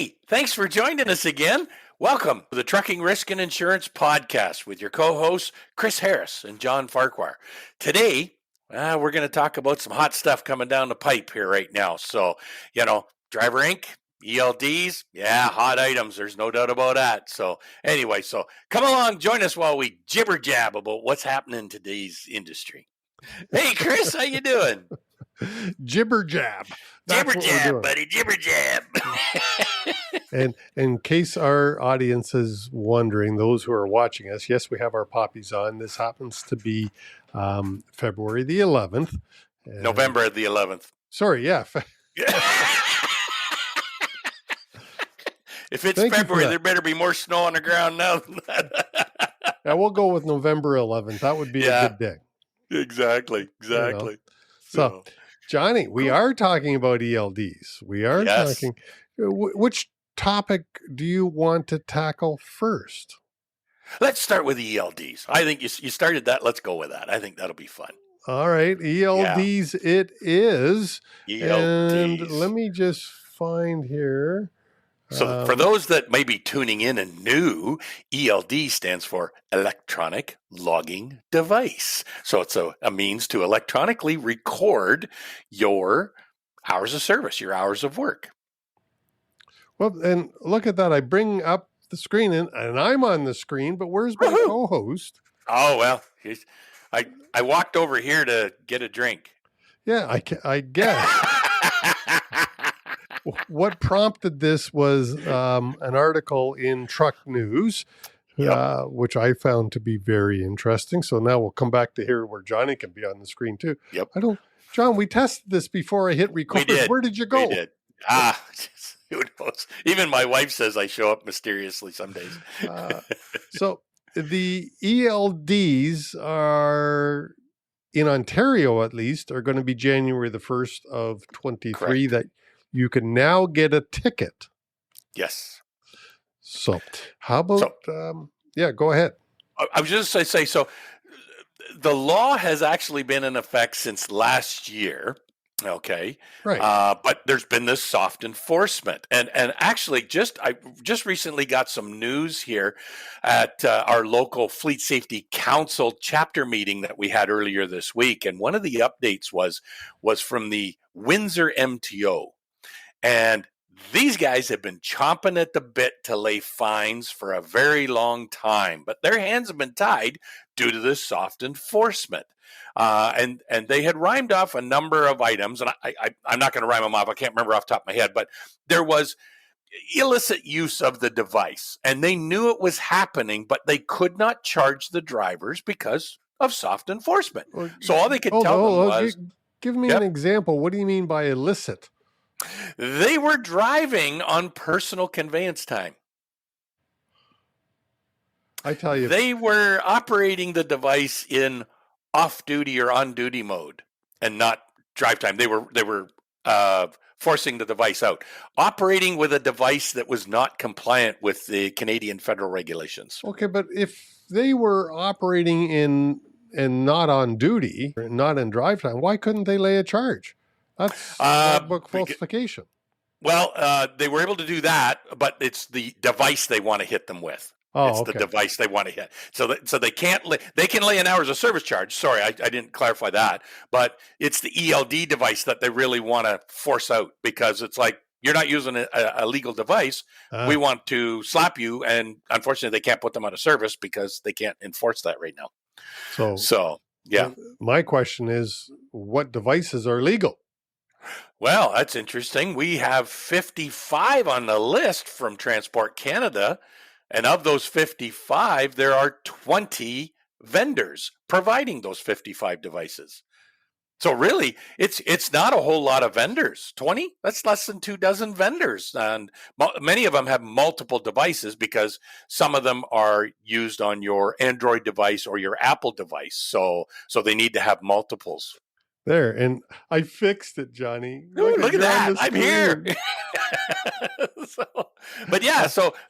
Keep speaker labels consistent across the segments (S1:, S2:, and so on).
S1: Hey, thanks for joining us again. Welcome to the Trucking Risk and Insurance Podcast with your co-hosts, Chris Harris and John Farquhar. Today, we're going to talk about some hot stuff coming down the pipe here right now. So, Driver Inc, ELDs, hot items. There's no doubt about that. So anyway, come along, join us while we jibber jab about what's happening in today's industry. Hey, Chris, how you doing?
S2: Jibber jab.
S1: Jibber jab, buddy, jibber jab.
S2: And in case our audience is wondering, those who are watching us, yes, we have our poppies on. This happens to be February the 11th.
S1: November the 11th.
S2: Sorry, yeah.
S1: If it's February, there better be more snow on the ground now than that.
S2: Yeah, we'll go with November 11th. That would be a good day.
S1: Exactly.
S2: So, Johnny, we are talking about ELDs. We are talking. Which topic do you want to tackle first?
S1: Let's start with ELDs. I think you started that. Let's go with that. I think that'll be fun.
S2: All right. ELDs it is.
S1: ELDs.
S2: And let me just find here.
S1: So for those that may be tuning in and new, ELD stands for electronic logging device. So it's a means to electronically record your hours of service, your hours of work.
S2: Well, and look at that. I bring up the screen and I'm on the screen, but where's my co-host?
S1: Oh, well, I walked over here to get a drink.
S2: Yeah, I guess. What prompted this was an article in TruckNews, which I found to be very interesting. So now we'll come back to here where Johnny can be on the screen too.
S1: Yep.
S2: John, we tested this before I hit record.
S1: We did.
S2: Where did you go?
S1: We did. Who knows? Even my wife says I show up mysteriously some days.
S2: So the ELDs are, in Ontario at least, are going to be January the 1st of 23.
S1: Correct.
S2: That you can now get a ticket.
S1: Yes.
S2: So how about, go ahead.
S1: I was just going to say, so the law has actually been in effect since last year. Okay.
S2: Right.
S1: But there's been this soft enforcement. And actually I just recently got some news here at our local Fleet Safety Council chapter meeting that we had earlier this week. And one of the updates was from the Windsor MTO. And these guys have been chomping at the bit to lay fines for a very long time, but their hands have been tied due to this soft enforcement. And they had rhymed off a number of items, and I'm not going to rhyme them off. I can't remember off the top of my head, but there was illicit use of the device, and they knew it was happening, but they could not charge the drivers because of soft enforcement. So all they could tell them was...
S2: Give me an example. What do you mean by illicit?
S1: They were driving on personal conveyance time.
S2: I tell you.
S1: They were operating the device in off-duty or on-duty mode and not drive time. They were forcing the device out. Operating with a device that was not compliant with the Canadian federal regulations.
S2: Okay, but if they were operating in and not on duty, not in drive time, why couldn't they lay a charge? That's logbook falsification.
S1: Well, they were able to do that, but it's the device they want to hit them with. It's the device they want to hit. So they can't they can lay an hours of service charge. Sorry, I didn't clarify that. But it's the ELD device that they really want to force out, because it's like, you're not using a legal device. We want to slap you. And unfortunately, they can't put them out of service because they can't enforce that right now. So yeah.
S2: My question is, what devices are legal?
S1: Well, that's interesting. We have 55 on the list from Transport Canada. And of those 55, there are 20 vendors providing those 55 devices. So really, it's not a whole lot of vendors. 20? That's less than 24 vendors. And many of them have multiple devices, because some of them are used on your Android device or your Apple device. So they need to have multiples.
S2: There, and I fixed it, Johnny.
S1: Look at that. I'm here.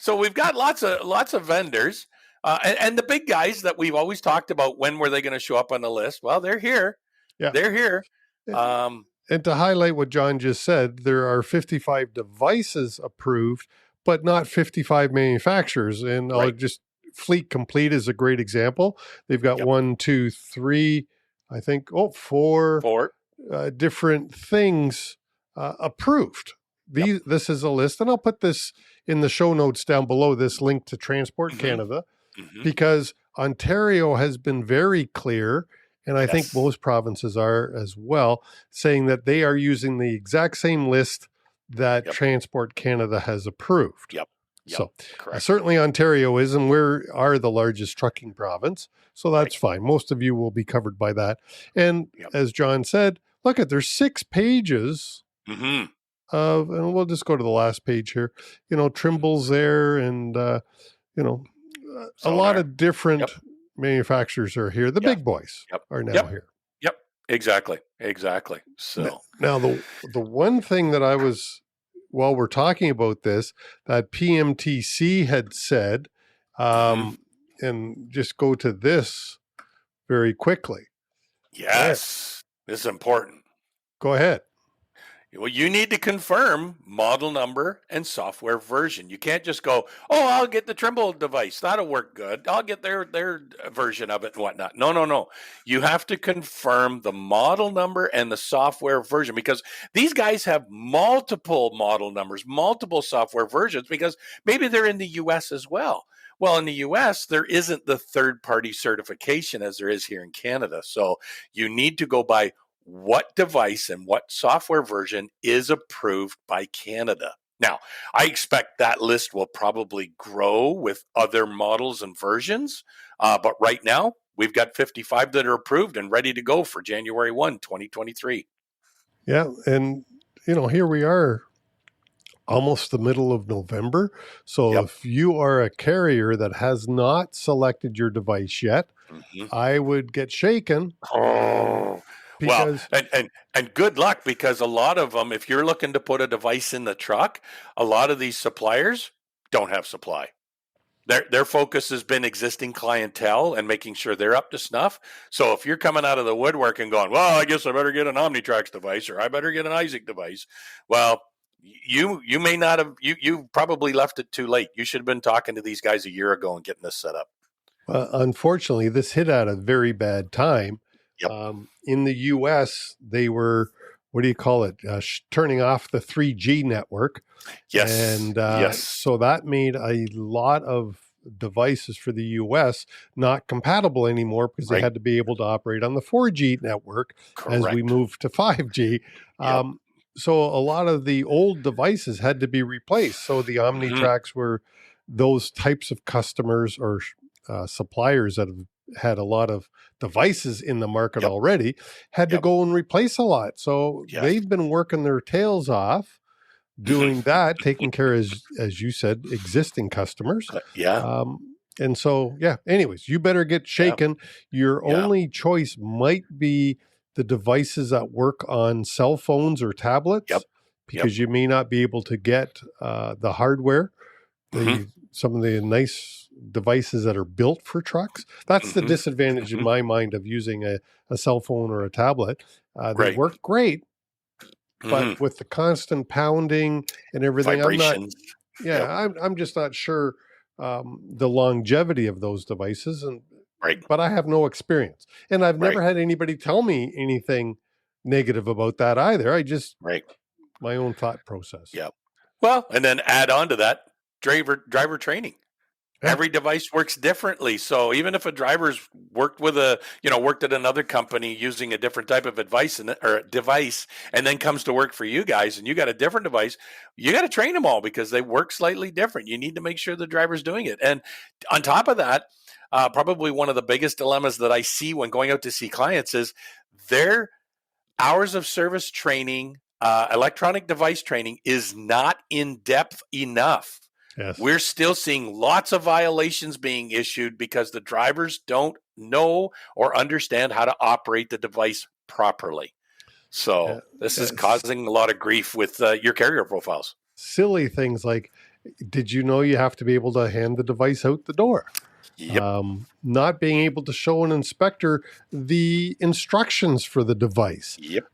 S1: So we've got lots of vendors, and the big guys that we've always talked about. When were they going to show up on the list? Well, they're here. Yeah. They're here.
S2: And to highlight what John just said, there are 55 devices approved, but not 55 manufacturers. And I'll
S1: Right.
S2: just Fleet Complete is a great example. They've got
S1: Yep.
S2: 1, 2, 3, I think, four
S1: 4.
S2: different things approved.
S1: Yep.
S2: This is a list, and I'll put this in the show notes down below, this link to Transport Canada, because Ontario has been very clear, and I think most provinces are as well, saying that they are using the exact same list that Transport Canada has approved.
S1: Yep.
S2: So
S1: Correct.
S2: certainly Ontario is, and we are the largest trucking province. So that's fine. Most of you will be covered by that. And as John said, look at, there's 6 pages of, and we'll just go to the last page here, Trimble's there, and, a lot of different manufacturers are here. The big boys are now here.
S1: Yep. Exactly. So
S2: now the one thing that I was, while we're talking about this, that PMTC had said, and just go to this very quickly.
S1: Yes, this is important.
S2: Go ahead.
S1: Well, you need to confirm model number and software version. You can't just go, oh, I'll get the Trimble device. That'll work good. I'll get their version of it and whatnot. No. You have to confirm the model number and the software version, because these guys have multiple model numbers, multiple software versions, because maybe they're in the US as well. Well, in the US, there isn't the third-party certification as there is here in Canada. So you need to go by what device and what software version is approved by Canada. Now, I expect that list will probably grow with other models and versions, but right now, we've got 55 that are approved and ready to go for January 1, 2023.
S2: Yeah, and, here we are, almost the middle of November. So if you are a carrier that has not selected your device yet, I would get shaken.
S1: Because, well, and good luck, because a lot of them, if you're looking to put a device in the truck, a lot of these suppliers don't have supply. Their focus has been existing clientele and making sure they're up to snuff. So if you're coming out of the woodwork and going, well, I guess I better get an Omnitrax device, or I better get an Isaac device, well, you may not have, you probably left it too late. You should have been talking to these guys a year ago and getting this set up.
S2: Unfortunately, this hit at a very bad time. In the US, they were, what do you call it? Turning off the 3G network. And so that made a lot of devices for the US not compatible anymore, because they had to be able to operate on the 4G network as we moved to 5G. So a lot of the old devices had to be replaced. So the Omnitrax were those types of customers or suppliers that have had a lot of devices in the market already, had to go and replace a lot. So they've been working their tails off doing that, taking care, as you said, existing customers. And so, anyways, you better get shaken. Your only choice might be the devices that work on cell phones or tablets, because you may not be able to get the hardware, some of the nice devices that are built for trucks. That's the disadvantage in my mind of using a cell phone or a tablet. They work great, but with the constant pounding and everything,
S1: vibrations.
S2: I'm just not sure the longevity of those devices. And but I have no experience, and I've never had anybody tell me anything negative about that either. I just my own thought process.
S1: Well, and then add on to that driver training. Every device works differently. So even if a driver's worked at another company using a different type of device and then comes to work for you guys and you got a different device, you got to train them all because they work slightly different. You need to make sure the driver's doing it. And on top of that, probably one of the biggest dilemmas that I see when going out to see clients is their hours of service training, electronic device training is not in depth enough. We're still seeing lots of violations being issued because the drivers don't know or understand how to operate the device properly. So this is causing a lot of grief with your carrier profiles.
S2: Silly things like, did you know you have to be able to hand the device out the door?
S1: Yep.
S2: Not being able to show an inspector the instructions for the device.
S1: Yep.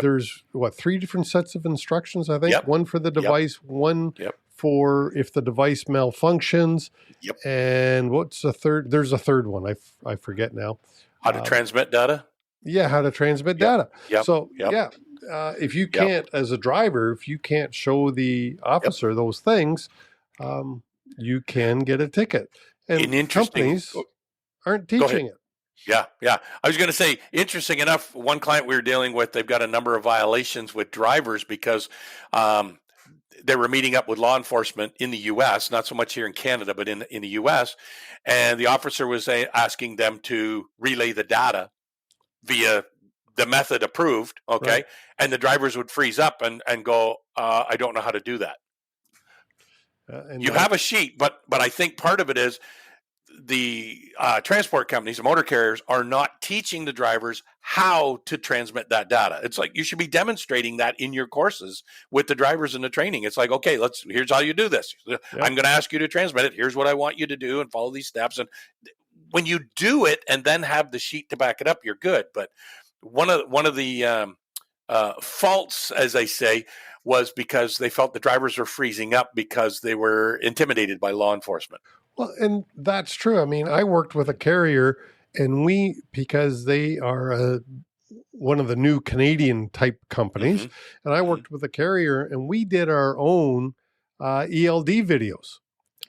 S2: There's 3 different sets of instructions, I think.
S1: Yep.
S2: One for the device, one
S1: Yep.
S2: for if the device malfunctions.
S1: Yep.
S2: And what's a third? There's a third one. I forget now.
S1: How to transmit data?
S2: Yeah, how to transmit data.
S1: Yep.
S2: So,
S1: Yep.
S2: if you can't, as a driver, if you can't show the officer those things, you can get a ticket. And companies aren't teaching it.
S1: Yeah. I was going to say, interesting enough, one client we were dealing with, they've got a number of violations with drivers because they were meeting up with law enforcement in the U.S., not so much here in Canada, but in the U.S., and the officer was asking them to relay the data via the method approved, okay? Right. And the drivers would freeze up and go, I don't know how to do that. You have a sheet, but I think part of it is the transport companies, the motor carriers, are not teaching the drivers how to transmit that data. It's like you should be demonstrating that in your courses with the drivers in the training. It's like, okay, here's how you do this. Yep. I'm going to ask you to transmit it. Here's what I want you to do, and follow these steps. And when you do it and then have the sheet to back it up, you're good. But one of the faults, as I say, was because they felt the drivers were freezing up because they were intimidated by law enforcement.
S2: Well, and that's true. I mean, I worked with a carrier, and because they are one of the new Canadian type companies, and I worked with a carrier, and we did our own ELD videos.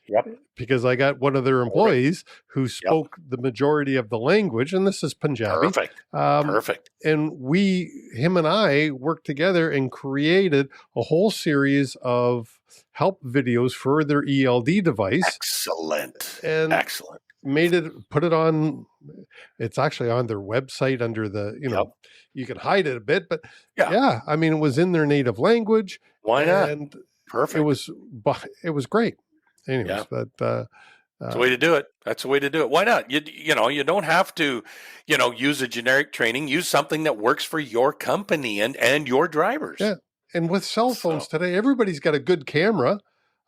S1: Yep.
S2: Because I got one of their employees who spoke the majority of the language, and this is Punjabi.
S1: Perfect.
S2: And him and I worked together and created a whole series of help videos for their ELD device.
S1: Excellent.
S2: Put it on. It's actually on their website under the, you can hide it a bit, but I mean, it was in their native language.
S1: Why not?
S2: And
S1: perfect.
S2: It was great. Anyways, but
S1: that's the way to do it. That's the way to do it. Why not? You don't have to, use a generic training. Use something that works for your company and your drivers.
S2: Yeah. And with cell phones today, everybody's got a good camera.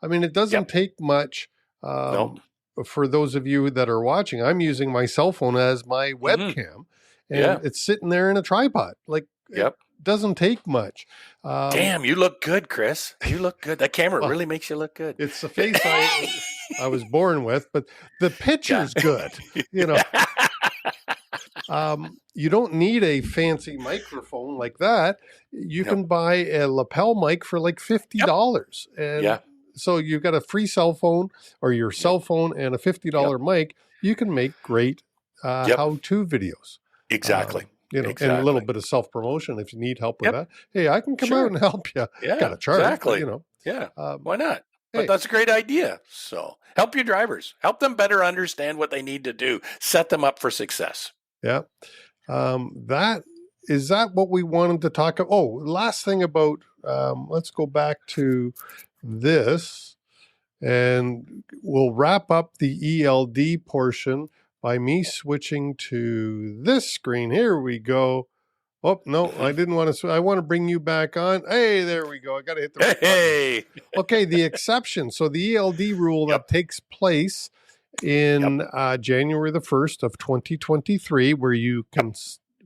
S2: I mean, it doesn't take much. For those of you that are watching, I'm using my cell phone as my webcam, and it's sitting there in a tripod. It doesn't take much.
S1: Damn, you look good, Chris. You look good. That camera really makes you look good.
S2: It's the face I was born with, but the picture's good. You don't need a fancy microphone like that. You can buy a lapel mic for like $50. And so you've got a free cell phone or your cell phone and a $50 mic. You can make great how-to videos.
S1: Exactly.
S2: And a little bit of self-promotion if you need help with that. Hey, I can come out and help you.
S1: Yeah,
S2: got to charge.
S1: Exactly.
S2: But,
S1: why not? But that's a great idea. So help your drivers. Help them better understand what they need to do. Set them up for success.
S2: Yeah. That what we wanted to talk about? Oh, last thing about, let's go back to this, and we'll wrap up the ELD portion by me switching to this screen. Here we go. Oh, no, I didn't want to. I want to bring you back on. Hey, there we go. I got to hit the right button. Okay, the exception. So the ELD rule that takes place in January the 1st of 2023, where you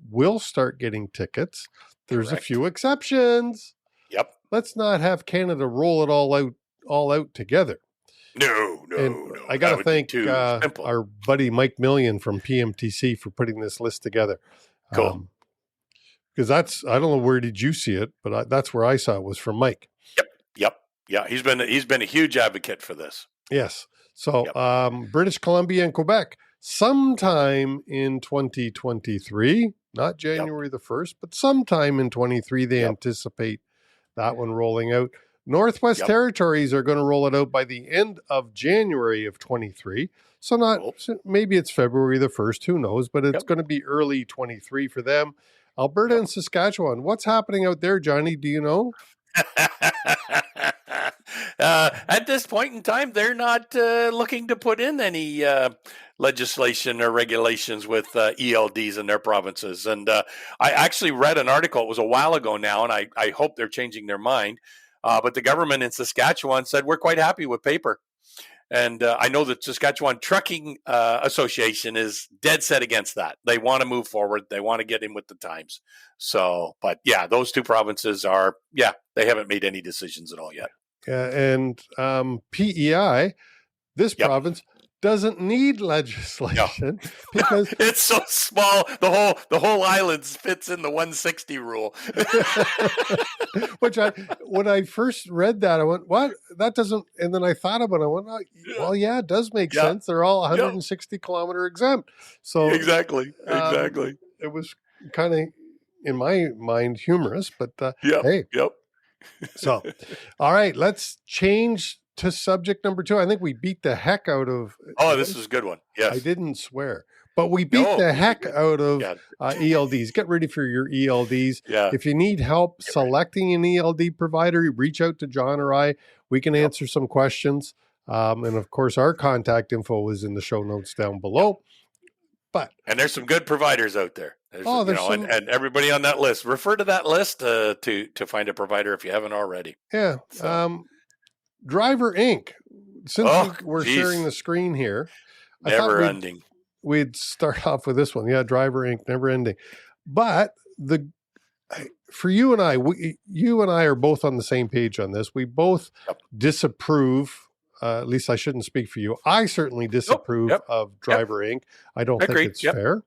S2: will start getting tickets. There's a few exceptions.
S1: Yep.
S2: Let's not have Canada roll it all out together.
S1: No.
S2: I got to thank our buddy Mike Million from PMTC for putting this list together.
S1: Cool.
S2: Because I don't know, where did you see it, but that's where I saw it, was from Mike.
S1: Yep. Yeah, he's been a huge advocate for this.
S2: Yes. So British Columbia and Quebec, sometime in 2023, not January the 1st, but sometime in 23, they anticipate that one rolling out. Northwest Territories are going to roll it out by the end of January of 23. So maybe it's February the 1st, who knows, but it's going to be early 23 for them. Alberta and Saskatchewan, what's happening out there, Johnny? Do you know?
S1: At this point in time, they're not looking to put in any legislation or regulations with ELDs in their provinces. And I actually read an article, it was a while ago now, and I hope they're changing their mind. But the government in Saskatchewan said, we're quite happy with paper. And I know that Saskatchewan Trucking Association is dead set against that. They want to move forward. They want to get in with the times. So, but yeah, those two provinces are, they haven't made any decisions at all yet.
S2: And PEI, this province doesn't need legislation because
S1: it's so small. The whole island fits in the 160 rule.
S2: Which when I first read that, I went, "What? That doesn't." And then I thought about it. I went, "Well, yeah, it does make sense. They're all 160 kilometer exempt." So
S1: exactly.
S2: It was kind of, in my mind, humorous, but hey. So, all right, let's change to subject number 2. I think we beat the heck out of.
S1: Oh, this is a good one. Yes.
S2: I didn't swear, but we beat the heck out of ELDs. Get ready for your ELDs. If you need help selecting an ELD provider, reach out to John or I. We can answer some questions. And of course, our contact info is in the show notes down below.
S1: And there's some good providers out there. And everybody on that list, refer to that list to find a provider if you haven't already.
S2: Yeah. So. Driver Inc. Since we're sharing the screen here,
S1: never ending.
S2: We'd start off with this one. Yeah, Driver Inc. Never ending. But for you and I, you and I are both on the same page on this. We both disapprove. At least I shouldn't speak for you. I certainly disapprove of Driver Inc. I don't think it's fair.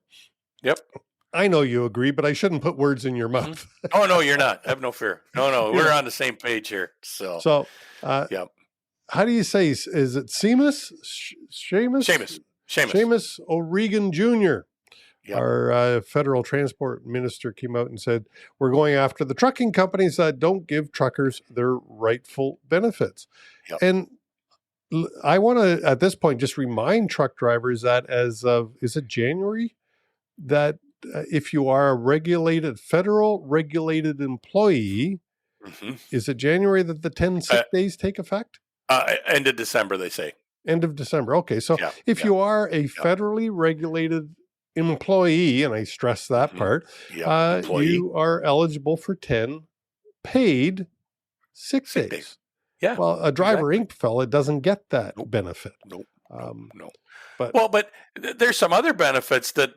S2: I know you agree, but I shouldn't put words in your mouth.
S1: Oh, no, you're not. Have no fear. No, we're on the same page here. So
S2: how do you say, is it Seamus? Seamus O'Regan Jr. Our federal transport minister came out and said, we're going after the trucking companies that don't give truckers their rightful benefits. And I want to, at this point, just remind truck drivers that as of, is it January? That if you are a federal regulated employee, is it January that the 10 sick days take effect?
S1: End of December, they say.
S2: End of December. Okay. So if you are a federally regulated employee, and I stress that part, you are eligible for 10 paid sick days.
S1: Yeah.
S2: Well, a Driver Inc. fella doesn't get that benefit.
S1: No. But there's some other benefits that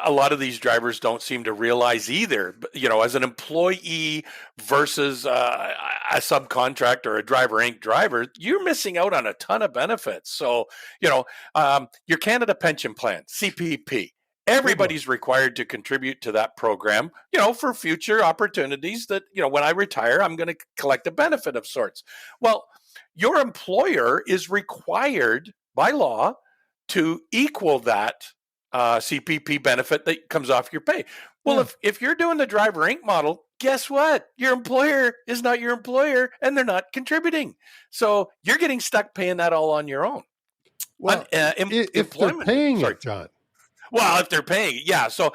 S1: a lot of these drivers don't seem to realize either. As an employee versus a subcontractor or a Driver Inc. driver, you're missing out on a ton of benefits. So, your Canada Pension Plan, CPP, everybody's required to contribute to that program, for future opportunities that, when I retire, I'm going to collect a benefit of sorts. Well, your employer is required by law to equal that CPP benefit that comes off your pay. Well, if you're doing the Driver Inc. model, guess what? Your employer is not your employer, and they're not contributing. So you're getting stuck paying that all on your own.
S2: Well, if they're paying it, John.
S1: Well, if they're paying, So,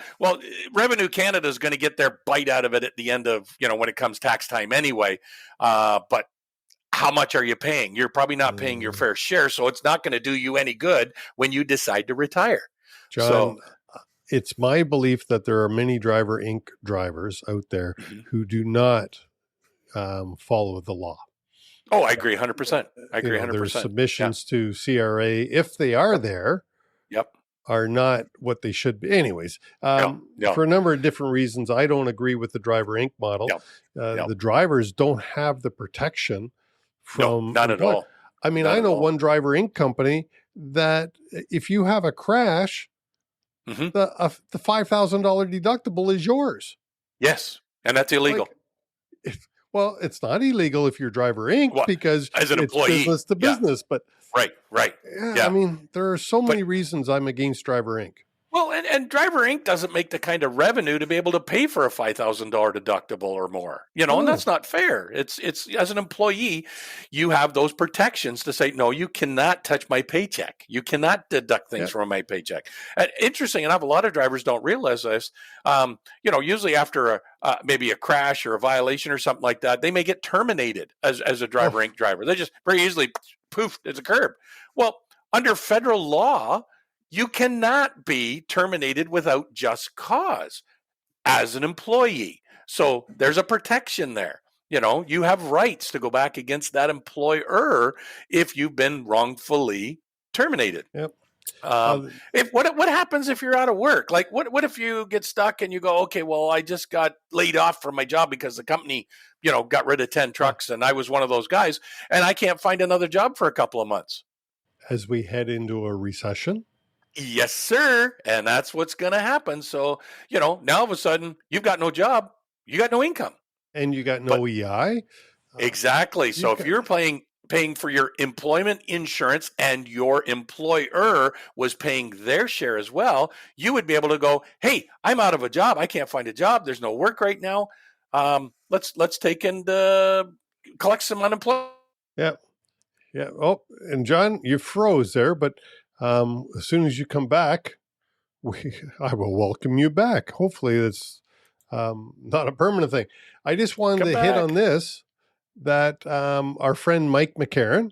S1: Revenue Canada is going to get their bite out of it at the end of, when it comes tax time anyway. But how much are you paying? You're probably not paying your fair share, so it's not going to do you any good when you decide to retire.
S2: John, it's my belief that there are many Driver Inc. drivers out there who do not follow the law.
S1: Oh, I agree 100%. I agree 100%.
S2: Their submissions to CRA, if they are there, are not what they should be. Anyways, for a number of different reasons, I don't agree with the Driver Inc. model. The drivers don't have the protection from
S1: not at all.
S2: I mean, I know one Driver Inc. company that if you have a crash, the $5,000 deductible is yours.
S1: Yes, and that's illegal.
S2: Well, it's not illegal if you're Driver Inc. because
S1: as an employee,
S2: business to business. But
S1: right.
S2: I mean, there are so many reasons I'm against Driver Inc.
S1: Well, and Driver Inc. doesn't make the kind of revenue to be able to pay for a $5,000 deductible or more, and that's not fair. It's as an employee, you have those protections to say, no, you cannot touch my paycheck. You cannot deduct things from my paycheck. And interesting enough, a lot of drivers don't realize this. Usually after maybe a crash or a violation or something like that, they may get terminated as a Driver Inc. driver. They just very easily poof, there's a curb. Well, under federal law, you cannot be terminated without just cause as an employee. So there's a protection there. you have rights to go back against that employer if you've been wrongfully terminated.
S2: Yep.
S1: If what happens if you're out of work? Like what if you get stuck and you go, okay, well, I just got laid off from my job because the company, got rid of 10 trucks and I was one of those guys and I can't find another job for a couple of months.
S2: As we head into a recession?
S1: Yes, sir. And that's what's going to happen. So, now all of a sudden you've got no job, you got no income.
S2: And you got no EI.
S1: Exactly. So if you're paying for your employment insurance and your employer was paying their share as well, you would be able to go, hey, I'm out of a job. I can't find a job. There's no work right now. Let's take and collect some unemployment.
S2: Yeah. Yeah. Oh, and John, you froze there, but as soon as you come back, I will welcome you back. Hopefully it's not a permanent thing. I just wanted to hit on this, that our friend Mike McCarron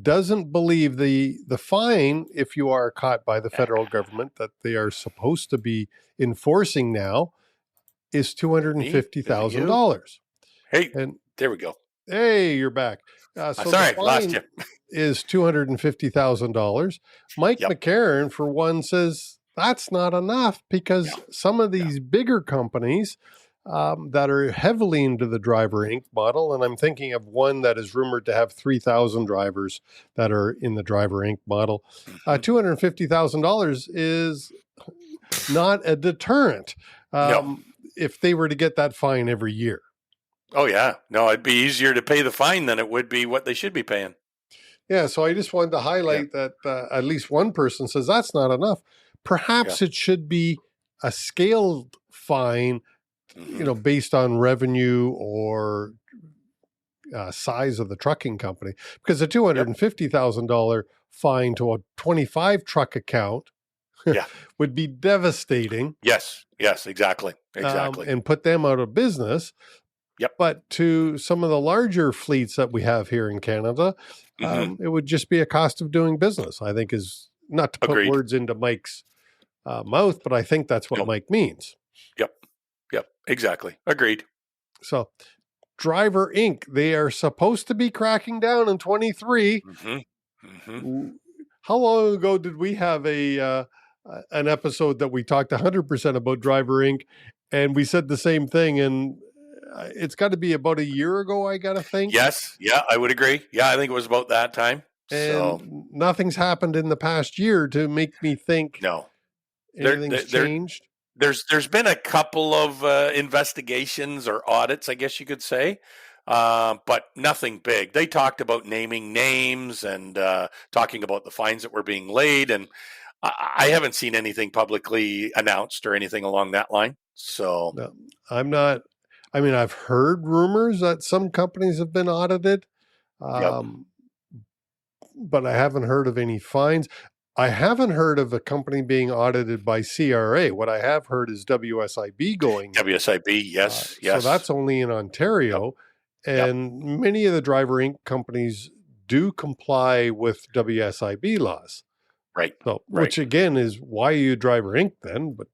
S2: doesn't believe the fine, if you are caught by the federal government, that they are supposed to be enforcing now, is $250,000.
S1: Hey, and there we go.
S2: Hey, you're back.
S1: So sorry, lost you.
S2: Is $250,000. Mike McCarron, for one, says that's not enough because some of these bigger companies that are heavily into the Driver Inc model, and I'm thinking of one that is rumored to have 3,000 drivers that are in the Driver Inc model. $250,000 is not a deterrent if they were to get that fine every year.
S1: Oh, yeah. No, it'd be easier to pay the fine than it would be what they should be paying.
S2: Yeah, so I just wanted to highlight that at least one person says that's not enough. Perhaps it should be a scaled fine, based on revenue or size of the trucking company. Because a $250,000 fine to a 25 truck account would be devastating.
S1: Yes, exactly.
S2: And put them out of business.
S1: Yep.
S2: But to some of the larger fleets that we have here in Canada, it would just be a cost of doing business, I think, is not to put words into Mike's mouth, but I think that's what Mike means.
S1: Yep. Exactly. Agreed.
S2: So Driver Inc, they are supposed to be cracking down in 23. How long ago did we have an episode that we talked 100% about Driver Inc, and we said the same thing, and it's got to be about a year ago, I got to think.
S1: Yes. Yeah, I would agree. Yeah, I think it was about that time.
S2: And nothing's happened in the past year to make me think anything's changed.
S1: There's been a couple of investigations or audits, I guess you could say, but nothing big. They talked about naming names and talking about the fines that were being laid, and I haven't seen anything publicly announced or anything along that line. So
S2: no, I'm not. I mean, I've heard rumors that some companies have been audited, but I haven't heard of any fines. I haven't heard of a company being audited by CRA. What I have heard is WSIB going.
S1: WSIB, yes.
S2: So that's only in Ontario. And many of the Driver Inc companies do comply with WSIB laws.
S1: Right.
S2: So, which again is why you Driver Inc then. But,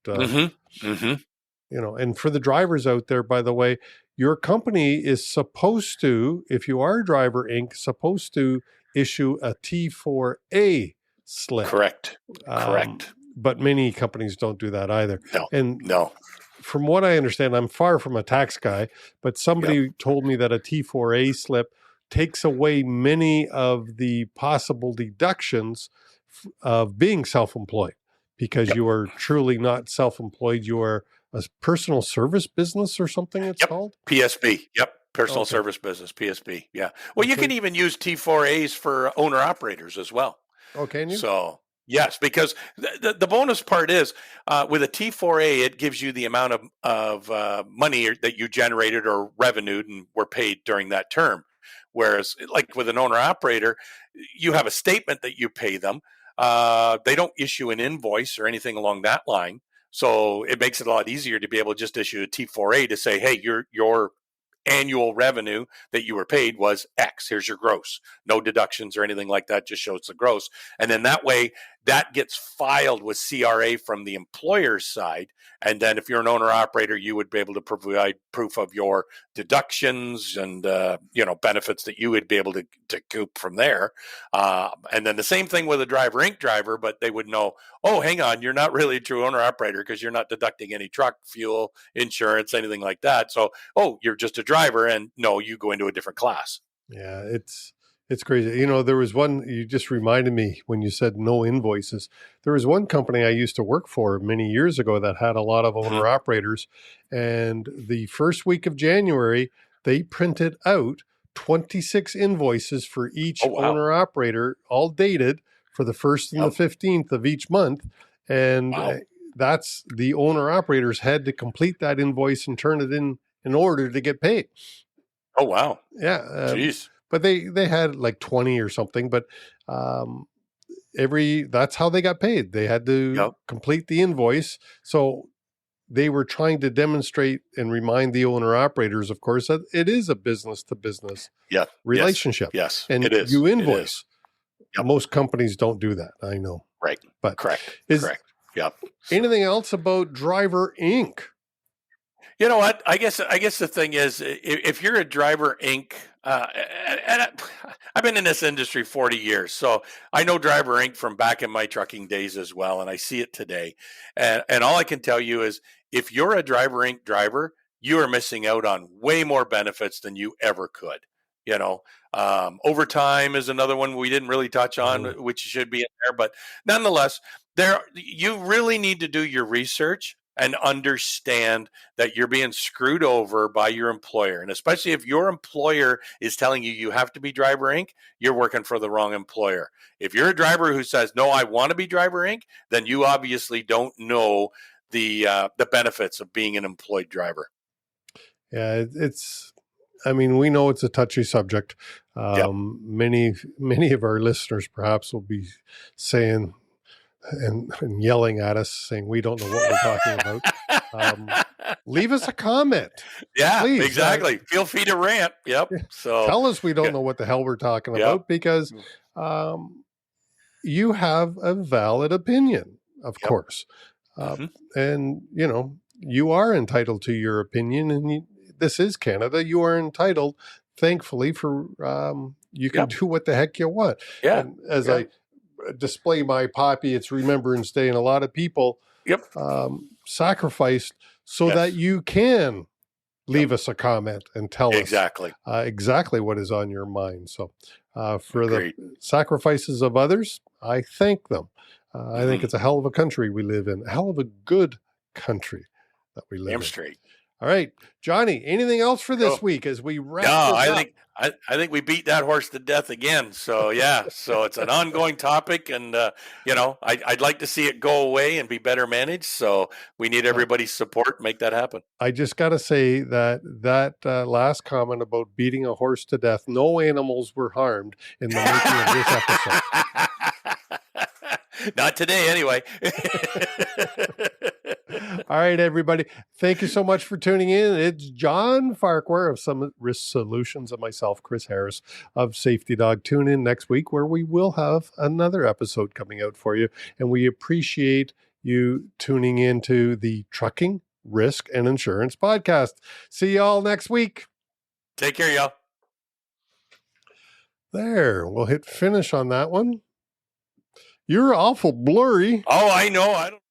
S2: and for the drivers out there, by the way, your company is supposed to, if you are Driver Inc, supposed to issue a T4A slip.
S1: Correct.
S2: But many companies don't do that either.
S1: No.
S2: From what I understand, I'm far from a tax guy, but somebody told me that a T4A slip takes away many of the possible deductions of being self-employed, because you are truly not self-employed. You are a personal service business or something it's called?
S1: PSB. Personal service business, PSB. Yeah. Well, you can even use T4As for owner-operators as well.
S2: Oh, can you?
S1: So, yes, because the bonus part is with a T4A, it gives you the amount of money that you generated or revenued and were paid during that term. Whereas, like with an owner-operator, you have a statement that you pay them. They don't issue an invoice or anything along that line. So it makes it a lot easier to be able to just issue a T4A to say, hey, your annual revenue that you were paid was X. Here's your gross. No deductions or anything like that. Just shows the gross. And then that way, that gets filed with CRA from the employer's side. And then if you're an owner operator, you would be able to provide proof of your deductions and, benefits that you would be able to coop from there. And then the same thing with a Driver Inc driver, but they would know, oh, hang on, you're not really a true owner operator because you're not deducting any truck fuel, insurance, anything like that. So, oh, you're just a driver, and no, you go into a different class.
S2: Yeah, it's crazy. There was one, you just reminded me when you said no invoices. There was one company I used to work for many years ago that had a lot of owner operators. And the first week of January, they printed out 26 invoices for each owner operator, all dated for the 1st and the 15th of each month. And that's the owner operators had to complete that invoice and turn it in order to get paid.
S1: Oh, wow.
S2: Yeah.
S1: Jeez.
S2: But they had like 20 or something, but that's how they got paid. They had to complete the invoice. So they were trying to demonstrate and remind the owner operators, of course, that it is a business to business relationship.
S1: Yes.
S2: And
S1: it is.
S2: You invoice. Most companies don't do that. I know.
S1: Right.
S2: But
S1: correct. Yep.
S2: Anything else about Driver Inc?
S1: You know what? I guess the thing is, if you're a Driver Inc, and I've been in this industry 40 years, so I know Driver Inc from back in my trucking days as well, and I see it today. And all I can tell you is, if you're a Driver Inc driver, you are missing out on way more benefits than you ever could. Overtime is another one we didn't really touch on, which should be in there, but nonetheless, you really need to do your research and understand that you're being screwed over by your employer. And especially if your employer is telling you have to be Driver Inc, you're working for the wrong employer. If you're a driver who says, no, I want to be Driver Inc, then you obviously don't know the benefits of being an employed driver.
S2: Yeah, we know it's a touchy subject. Many of our listeners perhaps will be saying, and yelling at us saying we don't know what we're talking about. Leave us a comment.
S1: Yeah, please. Exactly. Feel free to rant. Yep. So
S2: tell us we don't know what the hell we're talking about, because you have a valid opinion, of course. And you are entitled to your opinion, and this is Canada. You are entitled, thankfully, for you can do what the heck you want.
S1: Yeah.
S2: And as I display my poppy, it's Remembrance Day, and a lot of people sacrificed so that you can leave us a comment and tell us exactly what is on your mind. So for the sacrifices of others, I thank them. I think it's a hell of a country we live in, a hell of a good country that we live in.
S1: Straight.
S2: All right, Johnny, anything else for this week as we wrap this up?
S1: I think we beat that horse to death again. So so it's an ongoing topic, and I'd like to see it go away and be better managed. So we need everybody's support to make that happen.
S2: I just got to say that last comment about beating a horse to death, no animals were harmed in the making of this episode.
S1: Not today, anyway.
S2: All right, everybody. Thank you so much for tuning in. It's John Farquhar of Summit Risk Solutions and myself, Chris Harris of Safety Dog. Tune in next week where we will have another episode coming out for you. And we appreciate you tuning into the Trucking, Risk, and Insurance podcast. See y'all next week.
S1: Take care, y'all.
S2: There. We'll hit finish on that one. You're awful blurry.
S1: Oh, I know. I don't